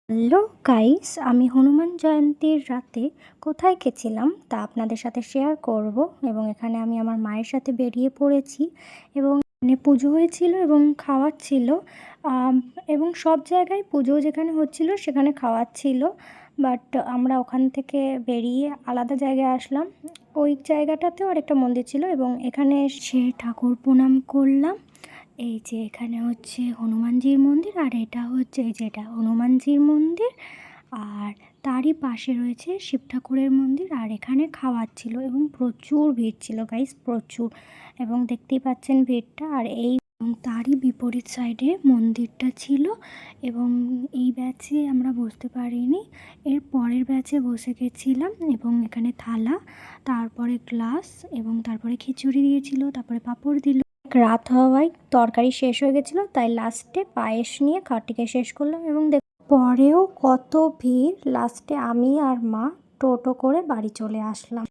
Hello guys, আমি হনুমান জয়ন্তীর রাতে কোথায় গেছিলাম তা আপনাদের সাথে শেয়ার করব। এবং এখানে আমি আমার মায়ের সাথে বেরিয়ে পড়েছি এবং এখানে পুজো হয়েছিল এবং খাওয়াচ্ছিল। আম, এবং সব জায়গায় পুজো যেখানে হচ্ছিল সেখানে খাওয়াচ্ছিল, বাট আমরা ওখান থেকে বেরিয়ে আলাদা জায়গায় আসলাম। ওই জায়গাটাতেও আরেকটা মন্দির ছিল এবং এখানে এসে ঠাকুর প্রণাম করলাম। এই যে এখানে হচ্ছে হনুমানজির মন্দির, আর এটা হচ্ছে এই যে এটা হনুমানজির মন্দির। আর তারই পাশে রয়েছে শিব ঠাকুরের মন্দির, আর এখানে খাওয়াচ্ছিল এবং প্রচুর ভিড় ছিল গাইস, প্রচুর। এবং দেখতেই পাচ্ছেন ভিড়টা। আর এই এবং তারই বিপরীত সাইডে মন্দিরটা ছিল। এবং এই ব্যাচে আমরা বসতে পারিনি, এর পরের ব্যাচে বসে গেছিলাম। এবং এখানে থালা, তারপরে গ্লাস, এবং তারপরে খিচুড়ি দিয়েছিল, তারপরে পাঁপড় দিল। রাত হওয়ায় তরকারি শেষ হয়ে গেছিলো, তাই লাস্টে পায়েস নিয়ে খাওয়াটিকে শেষ করলাম। এবং পরেও কত ভিড়, লাস্টে আমি আর মা টোটো করে বাড়ি চলে আসলাম।